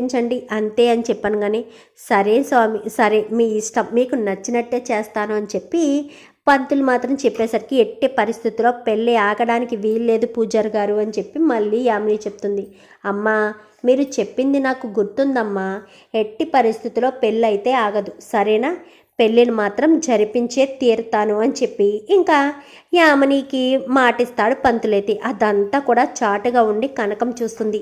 జరిపించండి అంతే అని చెప్పాను. కానీ సరే స్వామి, సరే మీ ఇష్టం, మీకు నచ్చినట్టే చేస్తాను అని చెప్పి పంతులు మాత్రం చెప్పేసరికి ఎట్టి పరిస్థితుల్లో పెళ్ళి ఆగడానికి వీల్లేదు పూజారి గారు అని చెప్పి మళ్ళీ యామిని చెప్తుంది. అమ్మా, మీరు చెప్పింది నాకు గుర్తుందమ్మా, ఎట్టి పరిస్థితుల్లో పెళ్ళి అయితే ఆగదు, సరేనా? పెళ్ళిని మాత్రం జరిపించే తీరుతాను అని చెప్పి ఇంకా యామినికి మాటిస్తాడు పంతులైతే. అదంతా కూడా చాటుగా ఉండి కనకం చూస్తుంది.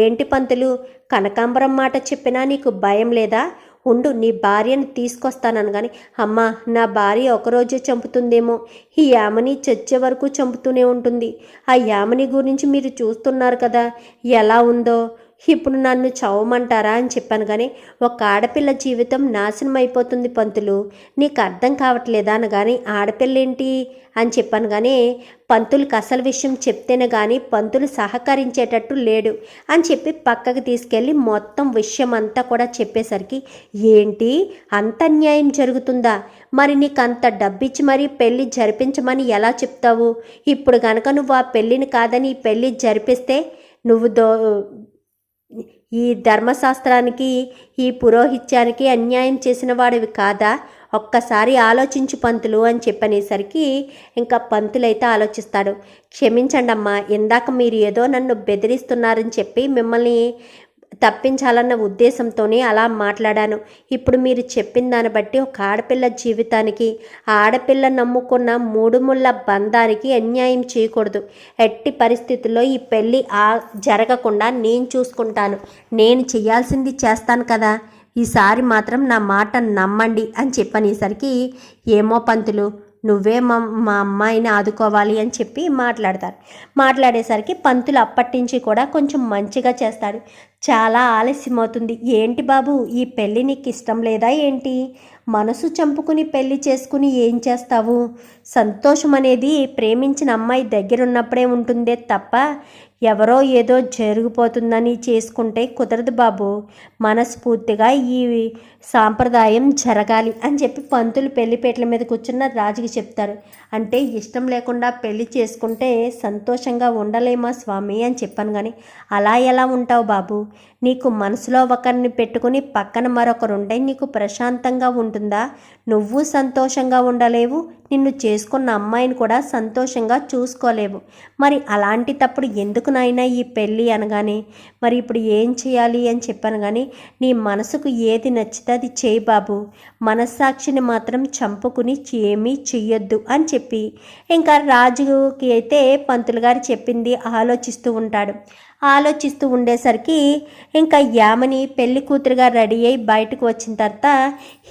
ఏంటి పంతులు, కనకాంబరం మాట చెప్పినా నీకు భయం లేదా? ఉండు, నీ భార్యను తీసుకొస్తానని. కానీ అమ్మా, నా భార్య ఒకరోజే చంపుతుందేమో, ఈ యామిని చచ్చే వరకు చంపుతూనే ఉంటుంది. ఆ యామిని గురించి మీరు చూస్తున్నారు కదా ఎలా ఉందో, ఇప్పుడు నన్ను చవమంటారా అని చెప్పాను. కానీ ఒక ఆడపిల్ల జీవితం నాశనం అయిపోతుంది పంతులు, నీకు అర్థం కావట్లేదా అనగాని ఆడపిల్ల ఏంటి అని చెప్పాను. కానీ పంతులకు అసలు విషయం చెప్తేనే కానీ పంతులు సహకరించేటట్టు లేడు అని చెప్పి పక్కకి తీసుకెళ్ళి మొత్తం విషయం అంతా కూడా చెప్పేసరికి, ఏంటి అంత అన్యాయం జరుగుతుందా? మరి నీకు అంత డబ్బిచ్చి మరీ పెళ్ళి జరిపించమని ఎలా చెప్తావు? ఇప్పుడు కనుక నువ్వు ఆ పెళ్ళిని కాదని ఈ పెళ్ళి జరిపిస్తే నువ్వు ఈ ధర్మశాస్త్రానికి, ఈ పురోహిత్యానికి అన్యాయం చేసిన వాడివి కాదా? ఒక్కసారి ఆలోచించు పంతులు అని చెప్పనేసరికి ఇంకా పంతులైతే ఆలోచిస్తాడు. క్షమించండి అమ్మా, ఇందాక మీరు ఏదో నన్ను బెదిరిస్తున్నారని చెప్పి మిమ్మల్ని తప్పించాలన్న ఉద్దేశంతోనే అలా మాట్లాడాను. ఇప్పుడు మీరు చెప్పిన దాన్ని బట్టి ఒక ఆడపిల్ల జీవితానికి, ఆడపిల్ల నమ్ముకున్న మూడు ముళ్ళ బంధానికి అన్యాయం చేయకూడదు. ఎట్టి పరిస్థితుల్లో ఈ పెళ్ళి జరగకుండా నేను చూసుకుంటాను, నేను చేయాల్సింది చేస్తాను కదా, ఈసారి మాత్రం నా మాట నమ్మండి అని చెప్పనేసరికి, ఏమో పంతులు, నువ్వే మా అమ్మాయిని ఆదుకోవాలి అని చెప్పి మాట్లాడేసరికి పంతులు అప్పటి నుంచి కూడా కొంచెం మంచిగా చేస్తాడు. చాలా ఆలస్యం అవుతుంది. ఏంటి బాబు, ఈ పెళ్ళి నీకు ఇష్టం లేదా ఏంటి? మనసు చంపుకుని పెళ్లి చేసుకుని ఏం చేస్తావు? సంతోషం అనేది ప్రేమించిన అమ్మాయి దగ్గర ఉన్నప్పుడే ఉంటుందే తప్ప ఎవరో ఏదో జరిగిపోతుందని చేసుకుంటే కుదరదు బాబు. మనస్ఫూర్తిగా ఈ సాంప్రదాయం జరగాలి అని చెప్పి పంతులు పెళ్లిపేటల మీద కూర్చున్న రాజుకి చెప్తారు. అంటే ఇష్టం లేకుండా పెళ్లి చేసుకుంటే సంతోషంగా ఉండలేమా స్వామి అని చెప్పాను. కానీ అలా ఎలా ఉంటావు బాబు? నీకు మనసులో ఒకరిని పెట్టుకుని పక్కన మరొకరుంటే నీకు ప్రశాంతంగా ఉంటుందా? నువ్వు సంతోషంగా ఉండలేవు, నిన్ను చేసుకున్న అమ్మాయిని కూడా సంతోషంగా చూసుకోలేవు. మరి అలాంటి తప్పుడు ఎందుకు నాయనా ఈ పెళ్ళి అనగానే, మరి ఇప్పుడు ఏం చేయాలి అని చెప్పాను. కానీ నీ మనసుకు ఏది నచ్చితే అది చేయి బాబు, మనస్సాక్షిని మాత్రం చంపుకుని ఏమీ చెయ్యొద్దు అని చెప్పి ఇంకా రాజుకి అయితే పంతులు గారు చెప్పింది ఆలోచిస్తూ ఉండేసరికి ఇంకా యామిని పెళ్లి కూతురుగా రెడీ అయి బయటకు వచ్చిన తర్వాత,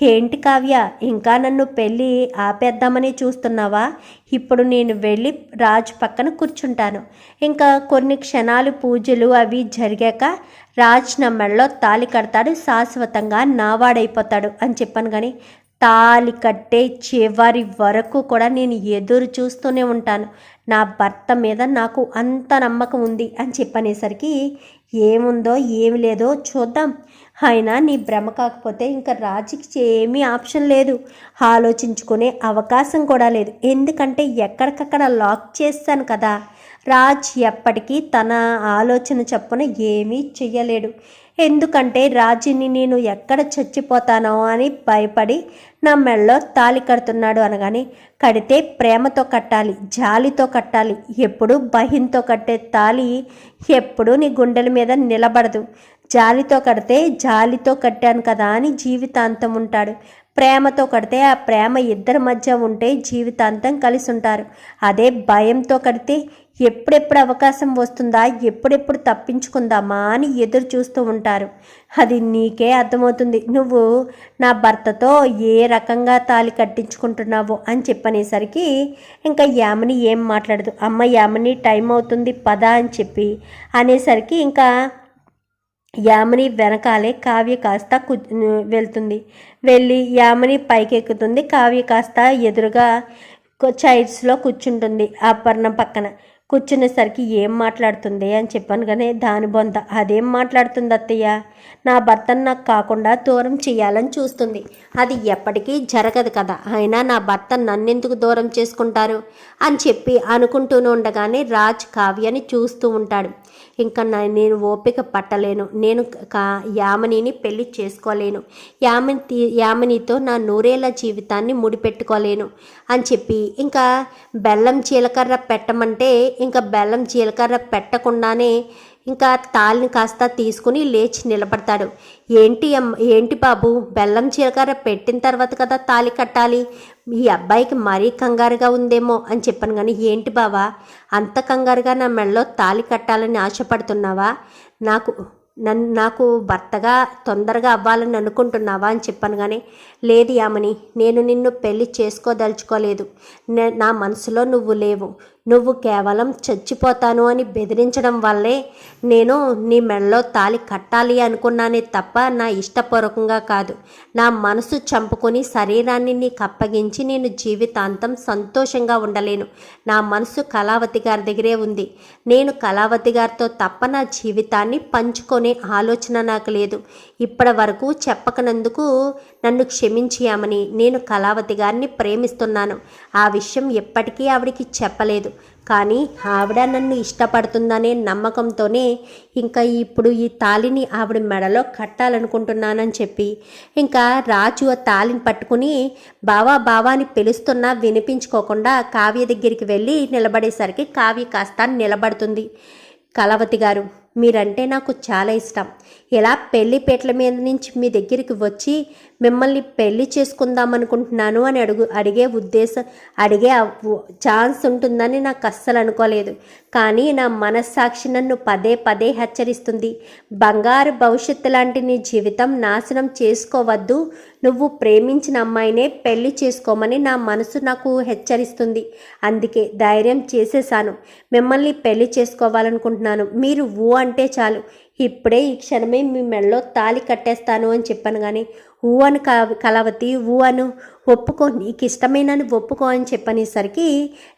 ఏంటి కావ్య, ఇంకా నన్ను పెళ్ళి ఆపేద్దామని చూస్తున్నావా? ఇప్పుడు నేను వెళ్ళి రాజు పక్కన కూర్చుంటాను. ఇంకా కొన్ని క్షణాలు పూజలు అవి జరిగాక రాజు నా మెడలో తాళి కడతాడు, శాశ్వతంగా నావాడైపోతాడు అని చెప్పాను. కానీ తాళి కట్టే చివరి వరకు కూడా నేను ఎదురు చూస్తూనే ఉంటాను. నా భర్త మీద నాకు అంత నమ్మకం ఉంది అని చెప్పనేసరికి, ఏముందో ఏమి లేదో చూద్దాం, అయినా నీ భ్రమ కాకపోతే ఇంకా రాజుకి ఏమీ ఆప్షన్ లేదు, ఆలోచించుకునే అవకాశం కూడా లేదు. ఎందుకంటే ఎక్కడికక్కడ లాక్ చేస్తాను కదా. రాజ్ ఎప్పటికీ తన ఆలోచన చొప్పున ఏమీ చెయ్యలేడు. ఎందుకంటే రాజుని నేను ఎక్కడ చచ్చిపోతానో అని భయపడి నా మెడలో తాళి కడుతున్నాడు అనగానే, కడితే ప్రేమతో కట్టాలి, జాలితో కట్టాలి. ఎప్పుడు భయంతో కట్టే తాళి ఎప్పుడు నీ గుండెల మీద నిలబడదు. జాలితో కడితే జాలితో కట్టాను కదా అని జీవితాంతం ఉంటాడు. ప్రేమతో కడితే ఆ ప్రేమ ఇద్దరి మధ్య ఉంటే జీవితాంతం కలిసి ఉంటారు. అదే భయంతో కడితే ఎప్పుడెప్పుడు అవకాశం వస్తుందా, ఎప్పుడెప్పుడు తప్పించుకుందామా అని ఎదురు చూస్తూ ఉంటారు. అది నీకే అర్థమవుతుంది, నువ్వు నా భర్తతో ఏ రకంగా తాళి కట్టించుకుంటున్నావో అని చెప్పనేసరికి ఇంకా యామిని ఏం మాట్లాడదు. అమ్మ యామిని, టైం అవుతుంది పద అని చెప్పి అనేసరికి ఇంకా యామిని వెనకాలే కావ్య కాస్త వెళ్తుంది. వెళ్ళి యామిని పైకెక్కుతుంది, కావ్య కాస్త ఎదురుగా చైర్స్లో కూర్చుంటుంది. అపర్ణ పక్కన కూర్చునేసరికి ఏం మాట్లాడుతుంది అని చెప్పాను. కానీ దాని బొంత అదేం మాట్లాడుతుంది అత్తయ్య, నా భర్తను నాకు కాకుండా దూరం చేయాలని చూస్తుంది, అది ఎప్పటికీ జరగదు కదా, అయినా నా భర్త నన్నెందుకు దూరం చేసుకుంటారు అని చెప్పి అనుకుంటూనే ఉండగానే రాజ్ కావ్యని చూస్తూ ఉంటాడు. ఇంకా నేను ఓపిక పట్టలేను, నేను యామినిని పెళ్లి చేసుకోలేను, యామినితో నా నూరేళ్ల జీవితాన్ని ముడిపెట్టుకోలేను అని చెప్పి ఇంకా బెల్లం జీలకర్ర పెట్టమంటే ఇంకా బెల్లం జీలకర్ర పెట్టకుండానే ఇంకా తాళిని కాస్త తీసుకుని లేచి నిలబడతాడు. ఏంటి బాబు, బెల్లం జీలకర్ర పెట్టిన తర్వాత కదా తాళి కట్టాలి, ఈ అబ్బాయికి మరీ కంగారుగా ఉందేమో అని చెప్పాను. కానీ ఏంటి బావా, అంత కంగారుగా నా మెడలో తాళి కట్టాలని ఆశపడుతున్నావా? నాకు భర్తగా తొందరగా అవ్వాలని అనుకుంటున్నావా అని చెప్పాను. కానీ లేదు యామిని, నేను నిన్ను పెళ్లి చేసుకోదలుచుకోలేదు. నా మనసులో నువ్వు లేవు. నువ్వు కేవలం చచ్చిపోతాను అని బెదిరించడం వల్లే నేను నీ మెడలో తాళి కట్టాలి అనుకున్నానే తప్ప నా ఇష్టపూర్వకంగా కాదు. నా మనసు చంపుకొని శరీరాన్ని నీకు అప్పగించి నేను జీవితాంతం సంతోషంగా ఉండలేను. నా మనసు కళావతి గారి దగ్గరే ఉంది. నేను కళావతి గారితో తప్ప నా జీవితాన్ని పంచుకొని ఆలోచన నాకు లేదు. ఇప్పటి వరకు చెప్పకనందుకు నన్ను క్షమించామని. నేను కళావతి గారిని ప్రేమిస్తున్నాను. ఆ విషయం ఎప్పటికీ ఆవిడికి చెప్పలేదు. కానీ ఆవిడ నన్ను ఇష్టపడుతుందనే నమ్మకంతోనే ఇంకా ఇప్పుడు ఈ తాళిని ఆవిడ మెడలో కట్టాలనుకుంటున్నానని చెప్పి ఇంకా రాజు ఆ తాళిని పట్టుకుని బావా అని పిలుస్తున్నా వినిపించుకోకుండా కావ్య దగ్గరికి వెళ్ళి నిలబడేసరికి కావ్య కాస్త నిలబడుతుంది. కళావతి గారు, మీరంటే నాకు చాలా ఇష్టం. ఇలా పెళ్లిపేటల మీద నుంచి మీ దగ్గరికి వచ్చి మిమ్మల్ని పెళ్లి చేసుకుందామనుకుంటున్నాను అని అడిగే ఛాన్స్ ఉంటుందని నాకు అస్సలు అనుకోలేదు. కానీ నా మనస్సాక్షి నన్ను పదే పదే హెచ్చరిస్తుంది. బంగారు భవిష్యత్తు లాంటి నీ జీవితం నాశనం చేసుకోవద్దు, నువ్వు ప్రేమించిన అమ్మాయినే పెళ్లి చేసుకోమని నా మనసు నాకు హెచ్చరిస్తుంది. అందుకే ధైర్యం చేసేసాను. మిమ్మల్ని పెళ్లి చేసుకోవాలనుకుంటున్నాను. మీరు అంటే చాలు, ఇప్పుడే ఈ క్షణమే మీ మెడలో తాళి కట్టేస్తాను అని చెప్పాను. కానీ అని కళావతి అను, ఒప్పుకో, నీకు ఇష్టమైనని ఒప్పుకో అని చెప్పనేసరికి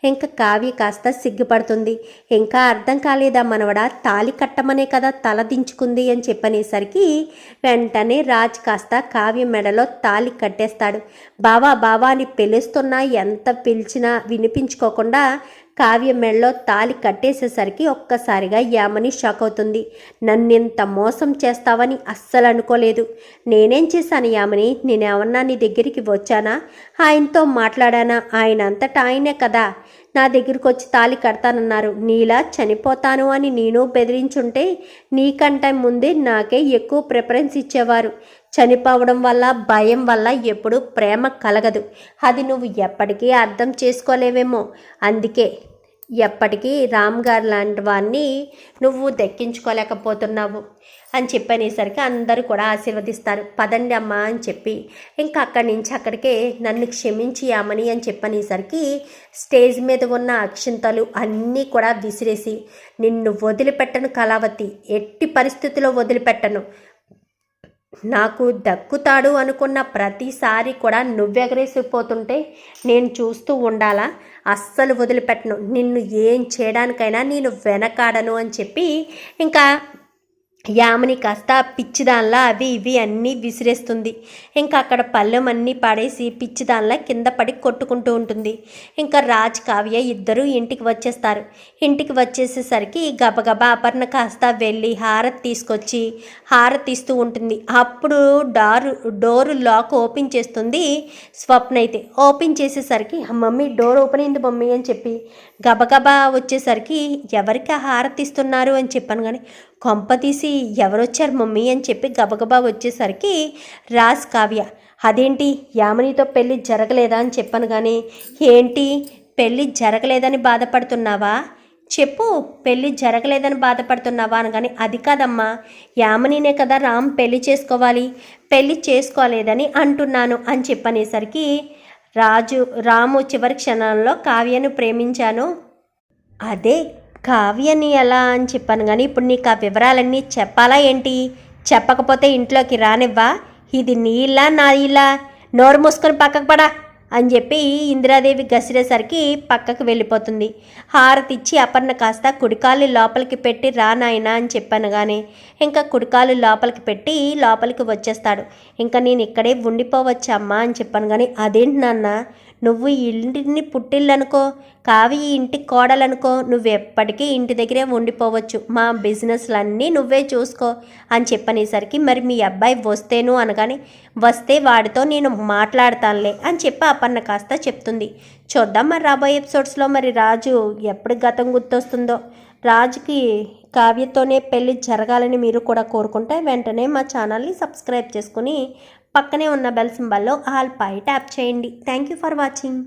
ఇంకా కావ్య కాస్త సిగ్గుపడుతుంది. ఇంకా అర్థం కాలేదా మనవడా, తాళి కట్టమనే కదా తల దించుకుంది అని చెప్పనేసరికి వెంటనే రాజ్ కాస్త కావ్య మెడలో తాళి కట్టేస్తాడు. బావా అని పిలుస్తున్నా ఎంత పిలిచినా వినిపించుకోకుండా కావ్య మెడలో తాళి కట్టేసేసరికి ఒక్కసారిగా యామిని షాక్ అవుతుంది. నన్నెంత మోసం చేస్తావని అస్సలు అనుకోలేదు. నేనేం చేశాను యామిని? నేనేమన్నా నీ దగ్గరికి వచ్చానా? ఆయనతో మాట్లాడానా? ఆయన అంతటా ఆయనే కదా నా దగ్గరికి వచ్చి తాళి కడతానన్నారు. నీలా చనిపోతాను అని నేను బెదిరించుంటే నీకంటే ముందే నాకే ఎక్కువ ప్రిఫరెన్స్ ఇచ్చేవారు. చనిపోవడం వల్ల, భయం వల్ల ఎప్పుడూ ప్రేమ కలగదు. అది నువ్వు ఎప్పటికీ అర్థం చేసుకోలేవేమో. అందుకే ఎప్పటికీ రామ్ గారు లాంటి వాడిని నువ్వు దక్కించుకోలేకపోతున్నావు అని చెప్పనేసరికి అందరూ కూడా ఆశీర్వదిస్తారు. పదండి అమ్మా అని చెప్పి ఇంకా అక్కడి నుంచి అక్కడికే నన్ను క్షమించియామని అని చెప్పనేసరికి స్టేజ్ మీద ఉన్న అక్షింతలు అన్నీ కూడా విసిరేసి, నిన్ను వదిలిపెట్టను కళావతి, ఎట్టి పరిస్థితుల్లో వదిలిపెట్టను, నాకు దక్కుతాడు అనుకున్న ప్రతిసారి కూడా నువ్వెగరేసిపోతుంటే నేను చూస్తూ ఉండాలా? అస్సలు వదిలిపెట్టను, నిన్ను ఏం చేయడానికైనా నేను వెనకాడను అని చెప్పి ఇంకా యామిని కాస్త పిచ్చిదానిలా అవి ఇవి అన్నీ విసిరేస్తుంది. ఇంకా అక్కడ పళ్ళెం అన్నీ పాడేసి పిచ్చిదానిలా కింద పడి కొట్టుకుంటూ ఉంటుంది. ఇంకా రాజ్ కావ్య ఇద్దరూ ఇంటికి వచ్చేస్తారు. ఇంటికి వచ్చేసేసరికి గబగబా అపర్ణ కాస్త వెళ్ళి హారతి తీసుకొచ్చి హారతి ఇస్తూ ఉంటుంది. అప్పుడు డోరు లాక్ ఓపెన్ చేస్తుంది స్వప్న. అయితే ఓపెన్ చేసేసరికి మమ్మీ డోర్ ఓపెన్ అయింది మమ్మీ అని చెప్పి గబగబా వచ్చేసరికి ఎవరికి హారతి ఇస్తున్నారు అని చెప్పాను. కానీ కొంప తీసి ఎవరొచ్చారు మమ్మీ అని చెప్పి గబగబా వచ్చేసరికి రాజ్ కావ్య, అదేంటి యామినితో పెళ్ళి జరగలేదా అని చెప్పాను. కానీ ఏంటి పెళ్ళి జరగలేదని బాధపడుతున్నావా? చెప్పు, పెళ్ళి జరగలేదని బాధపడుతున్నావా అనగానే అది కాదమ్మా, యామినినే కదా రామ్ పెళ్ళి చేసుకోవాలి, పెళ్ళి చేసుకోలేదని అంటున్నాను అని చెప్పనేసరికి రాము చివరి క్షణంలో కావ్యను ప్రేమించాను, అదే కావ్యని ఎలా అని చెప్పాను. కానీ ఇప్పుడు నీకు ఆ వివరాలన్నీ చెప్పాలా ఏంటి? చెప్పకపోతే ఇంట్లోకి రానివ్వా? ఇది నీ ఇల్లా నా ఇల్లా? నోరు మూసుకొని పక్కకు పడా అని చెప్పి ఇందిరాదేవి గసిరేసరికి పక్కకు వెళ్ళిపోతుంది. హారతి ఇచ్చి అపర్ణ కాస్త కుడికాలు లోపలికి పెట్టి రా నాయనా అని చెప్పాను. కానీ ఇంకా కుడికాలు లోపలికి పెట్టి లోపలికి వచ్చేస్తాడు. ఇంకా నేను ఇక్కడే ఉండిపోవచ్చమ్మా అని చెప్పాను. కానీ అదేంటి నాన్న, నువ్వు ఈ ఇంటిని పుట్టిల్లనుకో, కావి ఈ ఇంటికి కోడలనుకో, నువ్వు ఎప్పటికీ ఇంటి దగ్గరే ఉండిపోవచ్చు, మా బిజినెస్లన్నీ నువ్వే చూసుకో అని చెప్పనేసరికి, మరి మీ అబ్బాయి వస్తేను అనగానే, వస్తే వాడితో నేను మాట్లాడతానులే అని చెప్పి అపర్ణ కాస్త చెప్తుంది. చూద్దాం మరి రాబోయే ఎపిసోడ్స్లో మరి రాజు ఎప్పుడు గతం గుర్తొస్తుందో. రాజుకి కావ్యతోనే పెళ్ళి జరగాలని మీరు కూడా కోరుకుంటే వెంటనే మా ఛానల్ని సబ్స్క్రైబ్ చేసుకుని పక్కనే ఉన్న బెల్ సింబల్లో ఆల్ పై ట్యాప్ చేయండి. Thank you for watching.